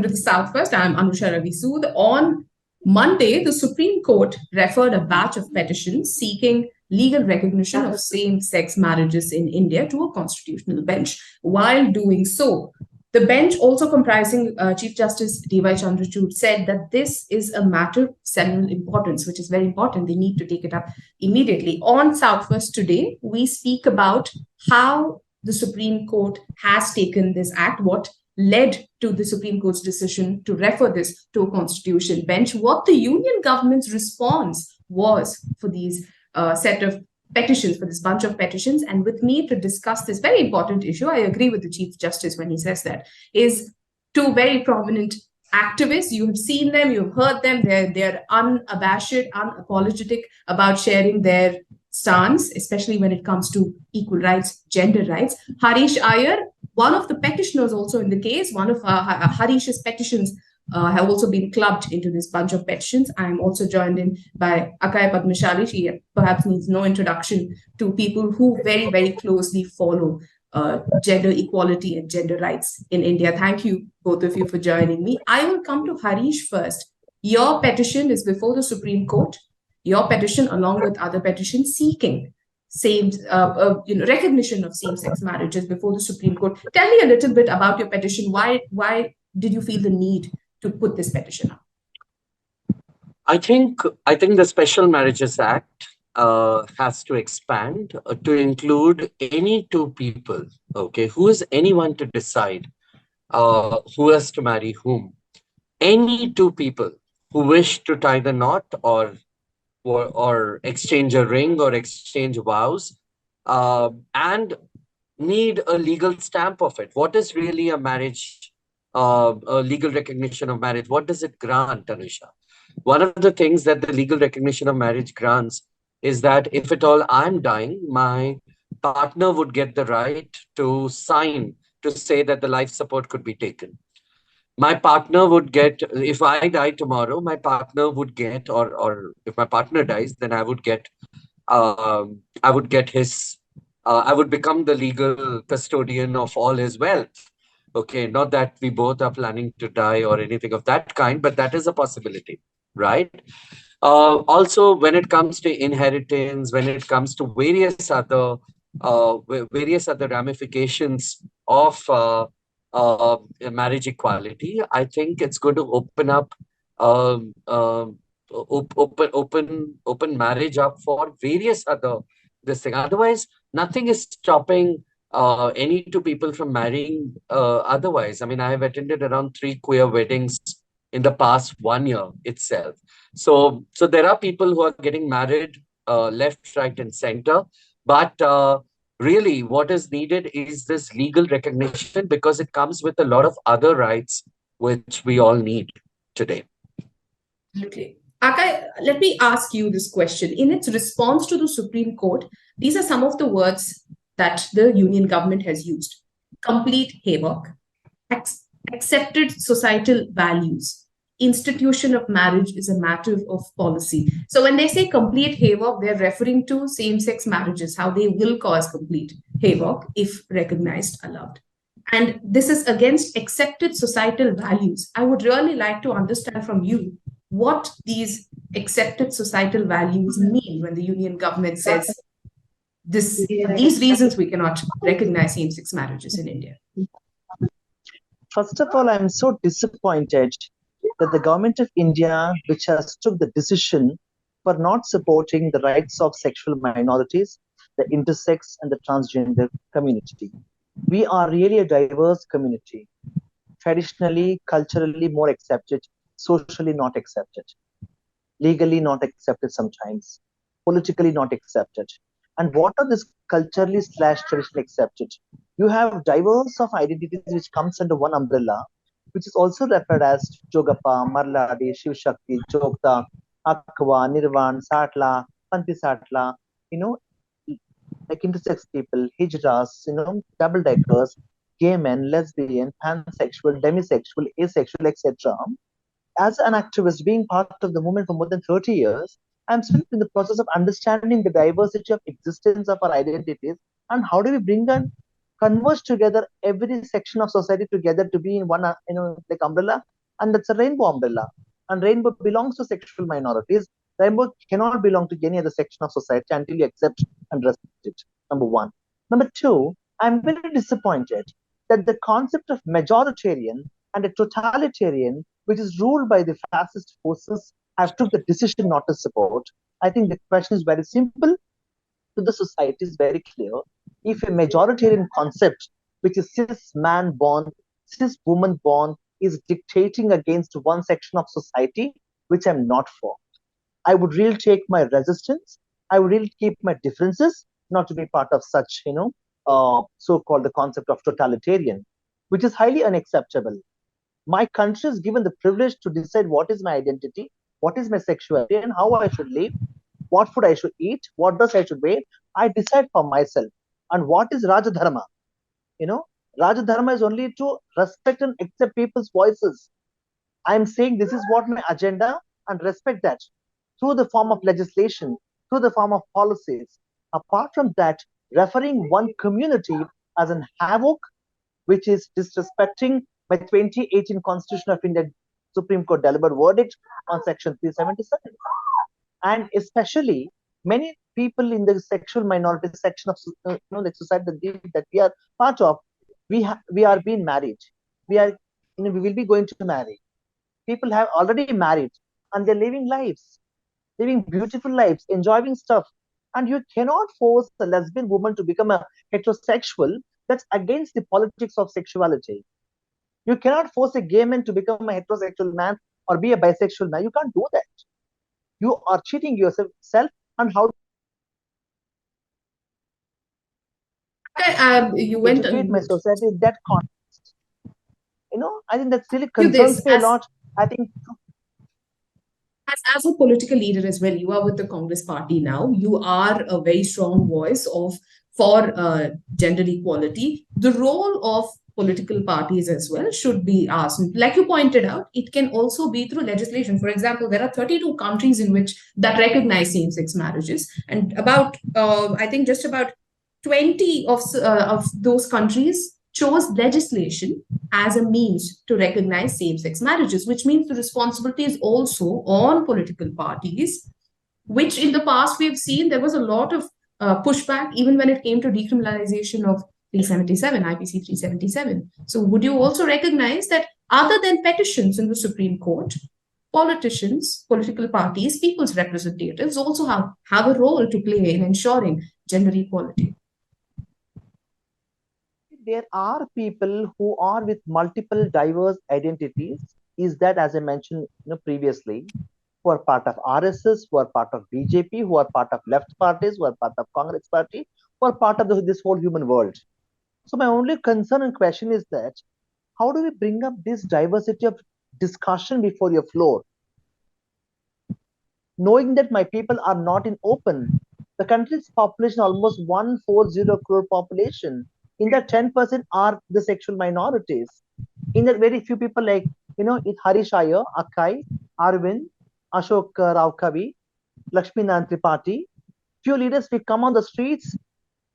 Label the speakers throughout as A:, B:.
A: to the Southwest. I'm Anusha Ravi Sood. On Monday, the Supreme Court referred a batch of petitions seeking legal recognition of same-sex marriages in India to a constitutional bench. While doing so, the bench, also comprising Chief Justice D.Y. Chandrachud, said that this is a matter of seminal importance, which is very important. They need to take it up immediately. On Southwest today, we speak about how the Supreme Court has taken this act, what led to the Supreme Court's decision to refer this to a constitution bench, what the union government's response was for these set of petitions, for this bunch of petitions. And with me to discuss this very important issue, I agree with the Chief Justice when he says that, is two very prominent activists. You have seen them, you've heard them. They're unabashed, unapologetic about sharing their stance, especially when it comes to equal rights, gender rights. Harish, Iyer, one of the petitioners also in the case, one of Harish's petitions have also been clubbed into this bunch of petitions. I'm also joined in by Akkai Padmashali. She perhaps needs no introduction to people who very, very closely follow gender equality and gender rights in India. Thank you, both of you, for joining me. I will come to Harish first. Your petition is before the Supreme Court. Your petition, along with other petitions, seeking recognition of same-sex marriages before the Supreme Court. Tell me a little bit about your petition. Why did you feel the need to put this petition up?
B: I think the Special Marriages Act has to expand to include any two people. Okay, who is anyone to decide who has to marry whom? Any two people who wish to tie the knot or exchange a ring or exchange vows and need a legal stamp of it. What is really a marriage, a legal recognition of marriage? What does it grant, Anusha? One of the things that the legal recognition of marriage grants is that if at all I'm dying, my partner would get the right to sign to say that the life support could be taken. My partner would get, if I die tomorrow, my partner would get, or if my partner dies, then I would get his, I would become the legal custodian of all his wealth. Okay, not that we both are planning to die or anything of that kind, but that is a possibility, right? Also, when it comes to inheritance, when it comes to various other ramifications of marriage equality, I think it's going to open up open marriage up for various other this thing. Otherwise, nothing is stopping any two people from marrying otherwise. I mean, I have attended around 3 queer weddings in the past 1 year itself. So there are people who are getting married left, right, and center, but really, what is needed is this legal recognition because it comes with a lot of other rights which we all need today.
A: Okay. Akkai, let me ask you this question. In its response to the Supreme Court, these are some of the words that the union government has used. Complete havoc, accepted societal values, institution of marriage is a matter of policy. So when they say complete havoc, they're referring to same-sex marriages, how they will cause complete havoc if recognized, allowed. And this is against accepted societal values. I would really like to understand from you what these accepted societal values mean when the union government says this, these reasons we cannot recognize same-sex marriages in India.
C: First of all, I'm so disappointed that the government of India, which has took the decision for not supporting the rights of sexual minorities, the intersex and the transgender community. We are really a diverse community, traditionally, culturally more accepted, socially not accepted, legally not accepted sometimes, politically not accepted. And what are this culturally / traditionally accepted? You have diverse of identities which comes under one umbrella, which is also referred as Jogappa, Marladi, Shiv Shakti, Jogta, Akwa, Nirvan, Satla, Panti Satla, like intersex people, hijras, double deckers, gay men, lesbian, pansexual, demisexual, asexual, etc. As an activist being part of the movement for more than 30 years, I'm still in the process of understanding the diversity of existence of our identities and how do we bring and converge together every section of society together to be in one, like umbrella and that's a rainbow umbrella. And rainbow belongs to sexual minorities. Rainbow cannot belong to any other section of society until you accept and respect it. Number one. Number two, I'm very disappointed that the concept of majoritarian and a totalitarian, which is ruled by the fascist forces, have took the decision not to support. I think the question is very simple to the society is very clear. If a majoritarian concept, which is cis man born, cis woman born, is dictating against one section of society, which I'm not for, I would really take my resistance. I would really keep my differences, not to be part of such, so-called the concept of totalitarian, which is highly unacceptable. My country is given the privilege to decide what is my identity, what is my sexuality, and how I should live, what food I should eat, what dress I should wear. I decide for myself. And what is Rajadharma? Rajadharma is only to respect and accept people's voices. I'm saying this is what my agenda and respect that through the form of legislation, through the form of policies. Apart from that, referring one community as an havoc, which is disrespecting my 2018 Constitution of India Supreme Court delivered verdict on Section 377. And especially many people in the sexual minority section of the society that we are part of, we are being married. We will be going to marry. People have already married and they're living lives, living beautiful lives, enjoying stuff. And you cannot force a lesbian woman to become a heterosexual. That's against the politics of sexuality. You cannot force a gay man to become a heterosexual man or be a bisexual man. You can't do that. You are cheating yourself. And how
A: you went
C: educate my society in that context? I think that really
A: You
C: concerns
A: this
C: me a
A: as
C: lot. I think
A: as a political leader as well, you are with the Congress party now. You are a very strong voice for gender equality. The role of political parties as well should be asked. Like you pointed out, it can also be through legislation. For example, there are 32 countries in which that recognize same-sex marriages, and about I think just about 20 of those countries chose legislation as a means to recognize same-sex marriages, which means the responsibility is also on political parties, which in the past we've seen there was a lot of pushback even when it came to decriminalization of 377, IPC 377. So would you also recognize that other than petitions in the Supreme Court, politicians, political parties, people's representatives also have a role to play in ensuring gender equality?
C: there are people who are with multiple diverse identities. Is that, as I mentioned previously, who are part of RSS, who are part of BJP, who are part of left parties, who are part of Congress party, who are part of this whole human world. So my only concern and question is that how do we bring up this diversity of discussion before your floor? Knowing that my people are not in open, the country's population almost 140 crore population. In that 10% are the sexual minorities. In that very few people like Harish, Iyer, Akkai, Arvind, Ashok Rao Kavi, Lakshmi Tripathi. Few leaders we come on the streets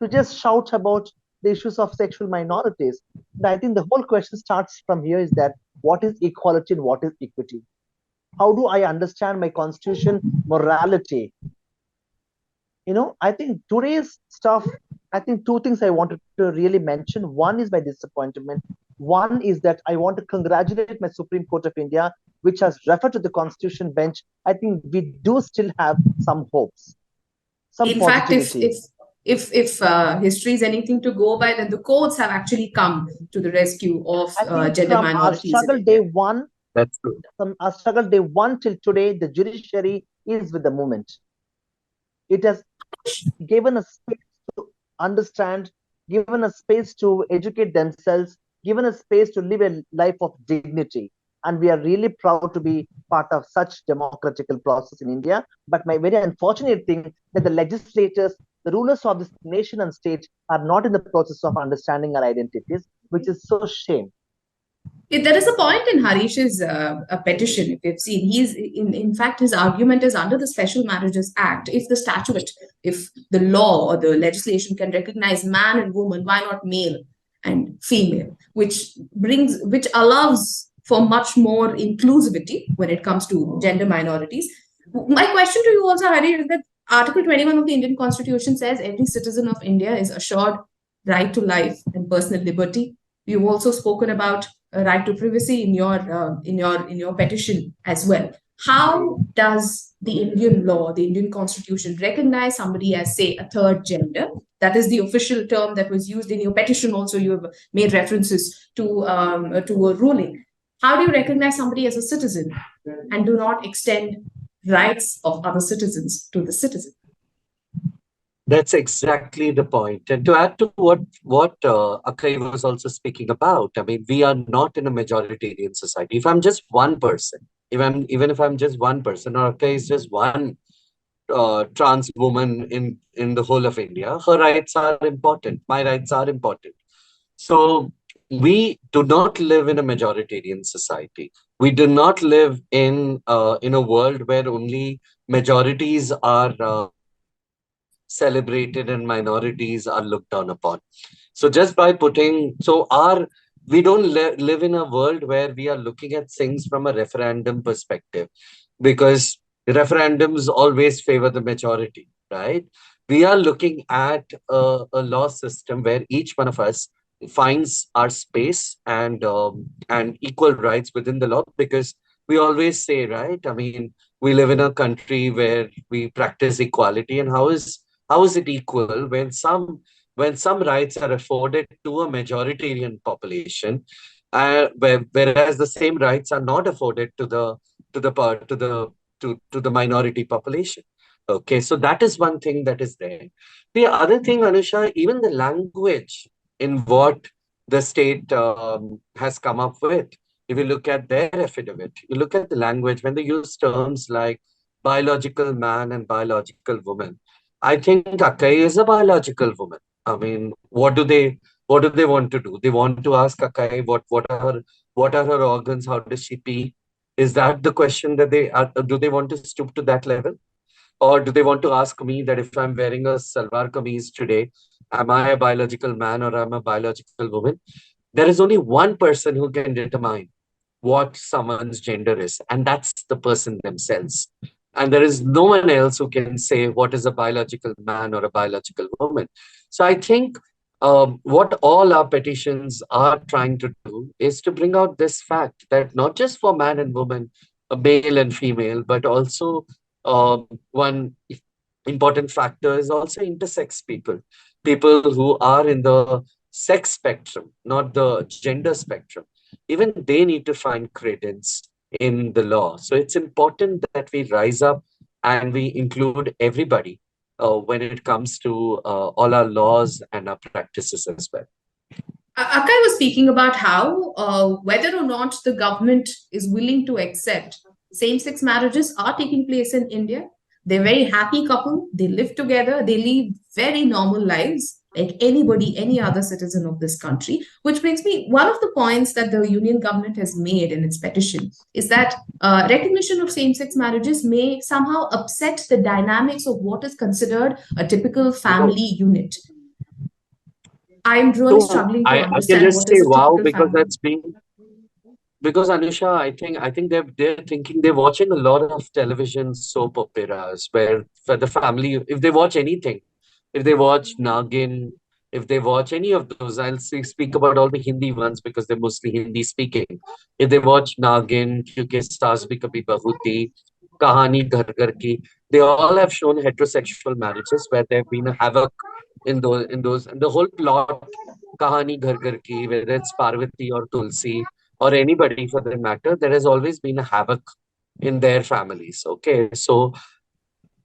C: to just shout about the issues of sexual minorities. And I think the whole question starts from here is that what is equality and what is equity? How do I understand my constitution, morality? I think today's stuff, I think two things I wanted to really mention. One is my disappointment. One is that I want to congratulate my Supreme Court of India, which has referred to the Constitution bench. I think we do still have some hopes.
A: In fact, if history is anything to go by, then the courts have actually come to the rescue of gender minorities.
C: Our struggle day one,
B: that's true.
C: From our struggle day one till today, the judiciary is with the movement. It has given a space to understand, given a space to educate themselves, given a space to live a life of dignity. And we are really proud to be part of such democratical process in India. But my very unfortunate thing that the legislators, the rulers of this nation and state are not in the process of understanding our identities, which is so shame.
A: There is a point in Harish's a petition, if you've seen. He's in fact, his argument is under the Special Marriages Act. If the statute, if the law or the legislation can recognize man and woman, why not male and female, which allows for much more inclusivity when it comes to gender minorities. My question to you also, Hari, is that Article 21 of the Indian Constitution says every citizen of India is assured right to life and personal liberty. You've also spoken about a right to privacy in your petition as well. How does the Indian law, the Indian Constitution, recognize somebody as, say, a third gender? That is the official term that was used in your petition. Also, you have made references to a ruling. How do you recognize somebody as a citizen and do not extend rights of other citizens to the citizen?
B: That's exactly the point. And to add to what Akkai was also speaking about, I mean, we are not in a majoritarian society. If I'm just one person, even if I'm just one person, or Akkai is just one trans woman in the whole of India, her rights are important. My rights are important. So we do not live in a majoritarian society. We do not live in a world where only majorities are celebrated and minorities are looked down upon. So just by putting, so our, we don't live in a world where we are looking at things from a referendum perspective, because referendums always favor the majority, right? We are looking at a law system where each one of us finds our space and equal rights within the law, because we always say, right? I mean, we live in a country where we practice equality, and how is it equal when some rights are afforded to a majoritarian population, whereas the same rights are not afforded to the minority population. Okay, so that is one thing that is there. The other thing, Anusha, even the language in what the state has come up with. If you look at their affidavit, you look at the language when they use terms like biological man and biological woman. I think Akkai is a biological woman. I mean, what do they want to do? They want to ask Akkai what are her organs? How does she pee? Is that the question that they are? Do they want to stoop to that level? Or do they want to ask me that if I'm wearing a salwar kameez today, am I a biological man or am I a biological woman? There is only one person who can determine what someone's gender is, and that's the person themselves. And there is no one else who can say what is a biological man or a biological woman. So I think what all our petitions are trying to do is to bring out this fact that not just for man and woman, male and female, but also one important factor is also intersex people, people who are in the sex spectrum, not the gender spectrum. Even they need to find credence in the law. So it's important that we rise up and we include everybody when it comes to all our laws and our practices as well.
A: Akkai was speaking about how whether or not the government is willing to accept same-sex marriages are taking place in India. They're a very happy couple. They live together. They lead very normal lives like anybody, any other citizen of this country. Which brings me, one of the points that the union government has made in its petition is that recognition of same-sex marriages may somehow upset the dynamics of what is considered a typical family unit. I'm really struggling to
B: I can
A: understand
B: just
A: what
B: say
A: is a
B: wow,
A: typical
B: because
A: family.
B: that's been, because Anusha, I think they're thinking, they're watching a lot of television soap operas where for the family, if they watch anything, if they watch Nagin, if they watch any of those, speak about all the Hindi ones because they're mostly Hindi speaking. If they watch Nagin, Kyunki Saas Bhi Kabhi Bahu Thi, Kahani Ghar Ghar Ki, they all have shown heterosexual marriages where there have been a havoc and the whole plot, Kahani Ghar Ghar Ki, whether it's Parvati or Tulsi or anybody for that matter, there has always been a havoc in their families. Okay, so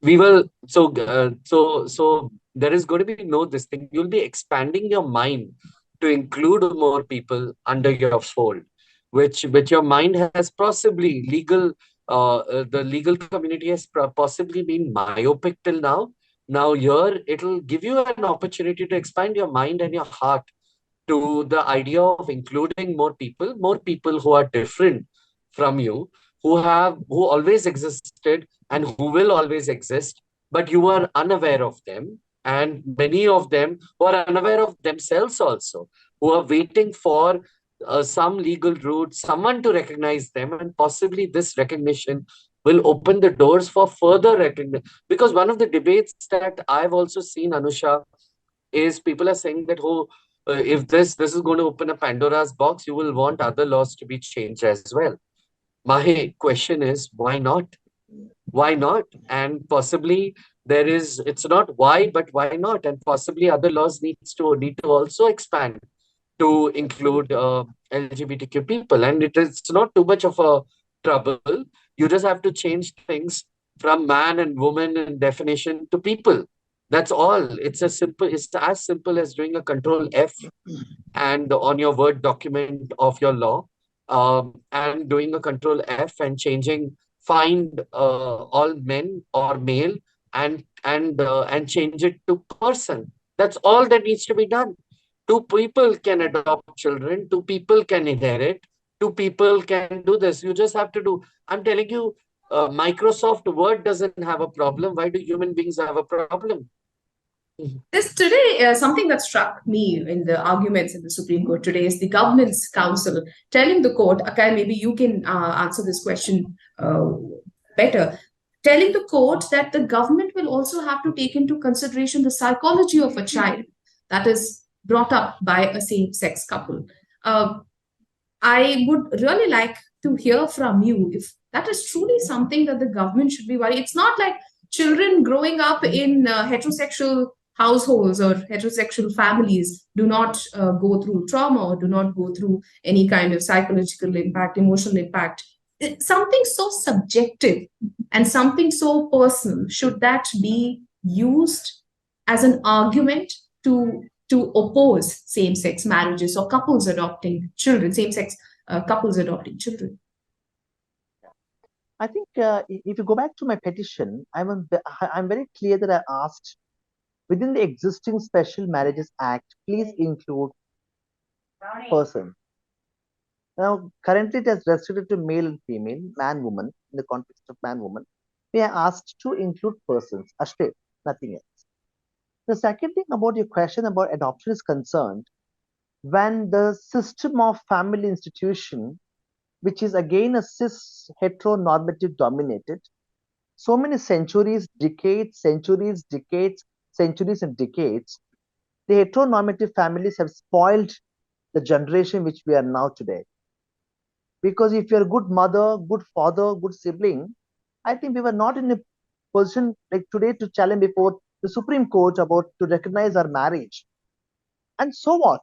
B: we will so there is going to be no this thing. You'll be expanding your mind to include more people under your fold, which your mind has possibly the legal community has possibly been myopic till now. Now here it'll give you an opportunity to expand your mind and your heart to the idea of including more people who are different from you, who always existed and who will always exist, but you are unaware of them, and many of them who are unaware of themselves also, who are waiting for some legal route, someone to recognize them, and possibly this recognition will open the doors for further recognition. Because one of the debates that I've also seen, Anusha, is people are saying that, oh, if this is going to open a Pandora's box, you will want other laws to be changed as well. My question is, why not? Why not? And possibly it's not why, but why not? And possibly other laws need to also expand to include LGBTQ people. And it's not too much of a trouble. You just have to change things from man and woman and definition to people. That's all. It's as simple as doing a control F and on your Word document of your law, and doing a control F and changing find all men or male and change it to person. That's all that needs to be done. Two people can adopt children, two people can inherit, two people can do this. You just have to do. I'm telling you, Microsoft Word doesn't have a problem. Why do human beings have a problem?
A: This today, something that struck me in the arguments in the Supreme Court today is the government's counsel telling the court, Akkai, maybe you can answer this question better, telling the court that the government will also have to take into consideration the psychology of a child that is brought up by a same-sex couple. I would really like to hear from you if that is truly something that the government should be worried. It's not like children growing up in heterosexual households or heterosexual families do not go through trauma or do not go through any kind of psychological impact, emotional impact. Something so subjective and something so personal, should that be used as an argument to oppose same-sex marriages or couples adopting children, same-sex couples adopting children?
C: I think if you go back to my petition, I'm very clear that I asked, within the existing Special Marriages Act, please include person. Now, currently it is restricted to male and female, man, woman, in the context of man, woman. We are asked to include persons, Ashte, nothing else. The second thing about your question about adoption is concerned, when the system of family institution, which is again a cis heteronormative dominated, so many centuries, decades, centuries, decades, centuries and decades, the heteronormative families have spoiled the generation which we are now today. Because if you're a good mother, good father, good sibling, I think we were not in a position like today to challenge before the Supreme Court about to recognize our marriage. And so what?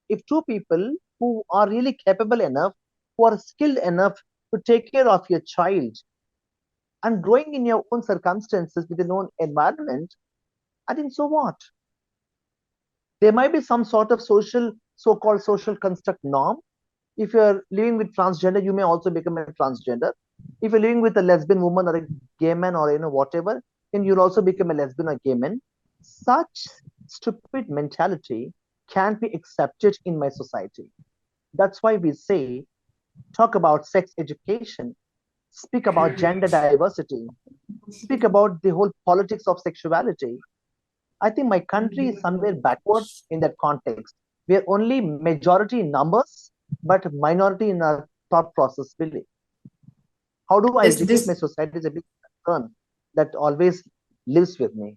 C: If two people who are really capable enough, who are skilled enough to take care of your child and growing in your own circumstances with your own environment, I think so what? There might be some sort of so-called social construct norm. If you're living with transgender, you may also become a transgender. If you're living with a lesbian woman or a gay man or whatever, then you'll also become a lesbian or gay man. Such stupid mentality can't be accepted in my society. That's why we say, talk about sex education, speak about gender diversity, speak about the whole politics of sexuality. I think my country is somewhere backwards in that context. We are only majority in numbers, but minority in our thought process, really. How do I educate my society is a big concern that always lives with me.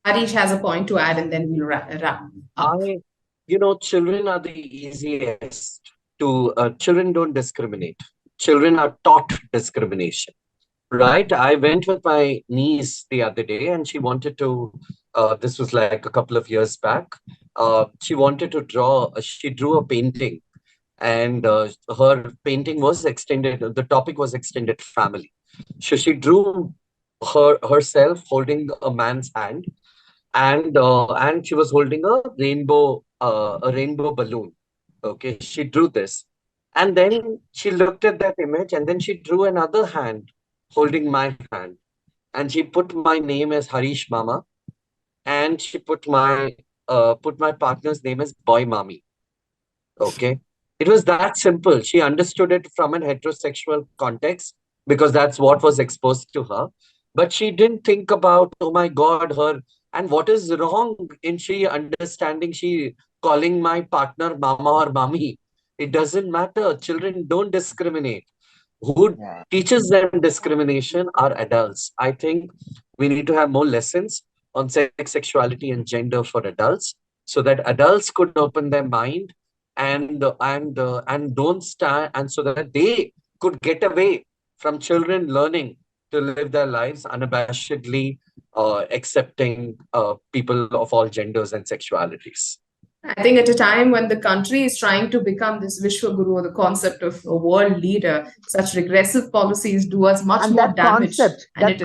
A: Harish has a point to add, and then we'll wrap up.
B: Children are the easiest to, children don't discriminate. Children are taught discrimination, right? I went with my niece the other day and she wanted to, this was like a couple of years back, she wanted to she drew a painting and her painting was extended, the topic was extended family. So she drew herself holding a man's hand, and she was holding a rainbow balloon. Okay, she drew this, and then she looked at that image, and then she drew another hand holding my hand, and she put my name as Harish Mama, and she put my partner's name as Boy Mami. Okay, it was that simple. She understood it from an heterosexual context because that's what was exposed to her, but she didn't think about, oh my God, her. And what is wrong in she understanding, she calling my partner Mama or Mami? It doesn't matter. Children don't discriminate. Who
C: Yeah.
B: teaches them discrimination are adults. I think we need to have more lessons on sex, sexuality, and gender for adults, so that adults could open their mind and don't stand, and so that they could get away from children learning to live their lives unabashedly, accepting people of all genders and sexualities.
A: I think at a time when the country is trying to become this Vishwaguru, or the concept of a world leader, such regressive policies do us much
C: And
A: more
C: that
A: damage.
C: that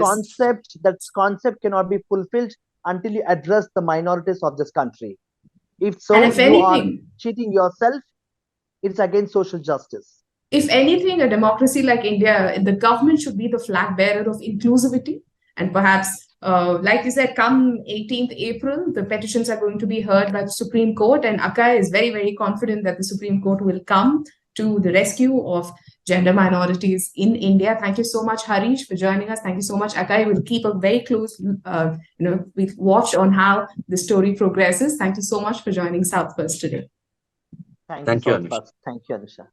C: concept cannot be fulfilled until you address the minorities of this country. If so,
A: And if
C: you are
A: anything,
C: cheating yourself. It's against social justice.
A: if anything, a democracy like India, the government should be the flag bearer of inclusivity. And perhaps, like you said, come 18th April, the petitions are going to be heard by the Supreme Court. And Akkai is very, very confident that the Supreme Court will come to the rescue of gender minorities in India. Thank you so much, Harish, for joining us. Thank you so much, Akkai. We'll keep a very close we'll watch on how the story progresses. Thank you so much for joining South First today.
C: Thank you,
B: Anusha.
C: Thank you, Anusha.